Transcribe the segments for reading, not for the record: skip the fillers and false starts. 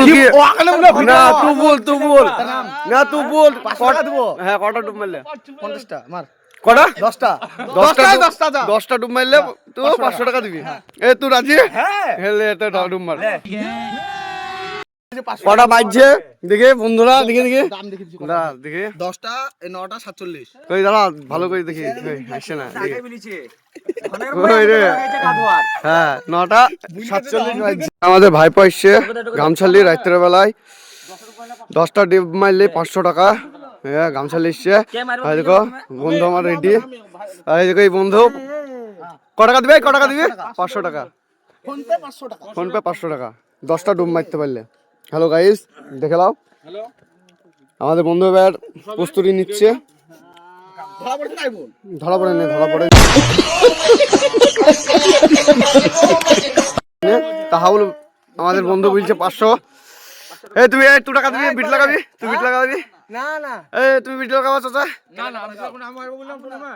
কি না তুই বল না তুই বল কটা দেবো হ্যাঁ কটা ডুব মারলে 50টা মার কটা 10টা 10টা ডুব মারলে তুই 500 টাকা দিবি এ তুই রাজি হ্যাঁ হেলে এটা ডুব মার কটা বাজছে দেখে বন্ধুরা দেখে দাঁড়া দেখে 10টা 9টা 47 কই দাঁড়া ভালো করে দেখি আসছে না হ্যাঁ 9টা 47 বাজছে আমাদের ভাইপো আসছে গামছালি রাত্রের বেলায় 10টা ডিপ মারলে 500 টাকা হ্যাঁ গামছালি এসছে আর দেখো বন্ধু আমার রেডি আর দেখো এই বন্ধু ক টাকা দিবে 500 টাকা ফোন পে 500 টাকা 10টা ডুব মারতে পারলে হ্যালো গাইস দেখে নাও আমাদের বন্ধু এবার প্রস্তুতি নিচ্ছে ধরা পড়ে তাহলে আমাদের বন্ধু বলছে 500 এই তুমি 2 টাকা দিবি বিট লাগাবি তুই বিট লাগাবি না এই তুমি বিট লাগাবা চাচা না আমি মারবো বললাম না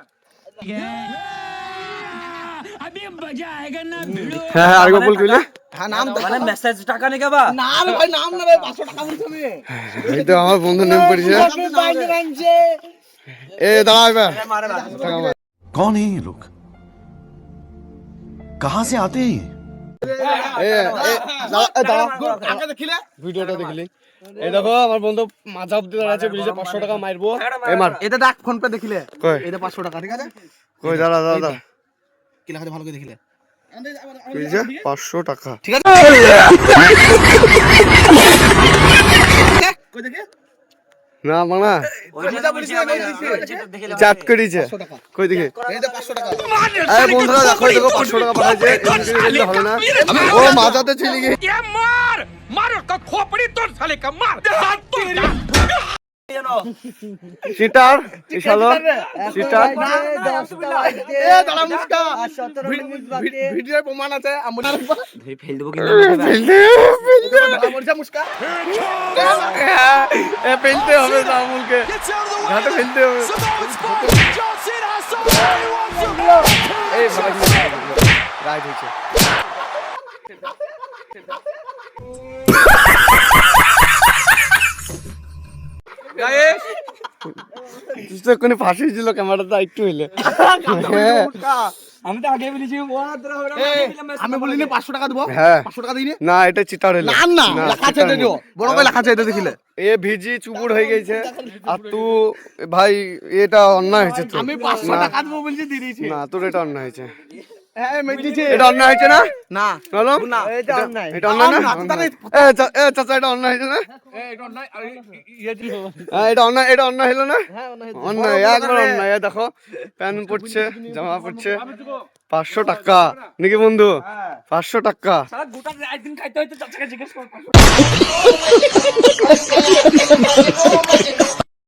अभी मजा आएगा ना भिड़ो হ্যাঁ আর বল কইলে হ্যাঁ নাম মানে মেসেজ টাকা নে কেবা না রে ভাই নাম না রে 500 টাকা বলছি আমি এই তো আমার বন্ধু নেম পড়েছে এ দাঁড়া এবার कौन है ये लोग कहां से आते हैं আগে দেখিলে ভিডিওটা দেখলি এই দেখো আমার বন্ধু মাথা অব্দি দাঁড়াচ্ছে বলছে 500 টাকা মারবো এই মার এটা দেখ ফোন পে দেখিলে কই এটা 500 টাকা ঠিক আছে কই দাঁড়া কি লেখা আছে ভালো করে দেখিলে বলছে 500 টাকা ঠিক আছে কই দেখে না মানা ওইটা বলছি চাট করেছে কই দেখে এই যে 500 টাকা এই বন্ধুরা দেখো এই দেখো 500 টাকা পাঠাইছে এমনি হবে না ও মাথাতে ছিলি গিয়ে ये मार मार का खोपड़ी तोड़ साले का मार हाथ तोड़ সিটার ইশালো সিটার এ দাঁড়া মুস্কা ভিডিও প্রমাণ আছে আমরা ফেল দেব কি বলছে মুস্কা এ ফেলতে হবে জামুলকে ঘাটে ফেলতে হবে এই ভাই রাইট হচ্ছে গাইস তুই কোন ফাঁসি ছিল ক্যামেরাটা একটু হইলে আমি তো আগে বলেছি ও তোরা হবে আমি বলিনি 500 টাকা দেব হ্যাঁ 500 টাকা দিইনি না এটা চিটার হইলো না লেখা আছে দিও বড় করে লেখা আছে এটা দেখিলে এ ভিজি চুপুর হয়ে গেছে আর তুই ভাই এটা অন্যায় হয়েছে তো আমি 500 টাকা দেব বলছি দিয়ে দিয়েছি না তোর এটা অন্যায় হয়েছে হ্যাঁ মেদিছি এটা অন্যায় হয়েছে না না বলো না এটা অন্যায় এটা অন্যায় না এ চাচা এটা অন্যায় হয়েছে না এটা অন্যায় এটা অন্যায় হলো না হ্যাঁ অন্যায় অন্যায় একবার অন্যায় দেখো প্যান পড়ছে জামা পড়ছে 500 টাকা নাকি বন্ধু 500 টাকা সারা গোটা একদিন খাইতে হইতো চাচাকে জিজ্ঞেস কর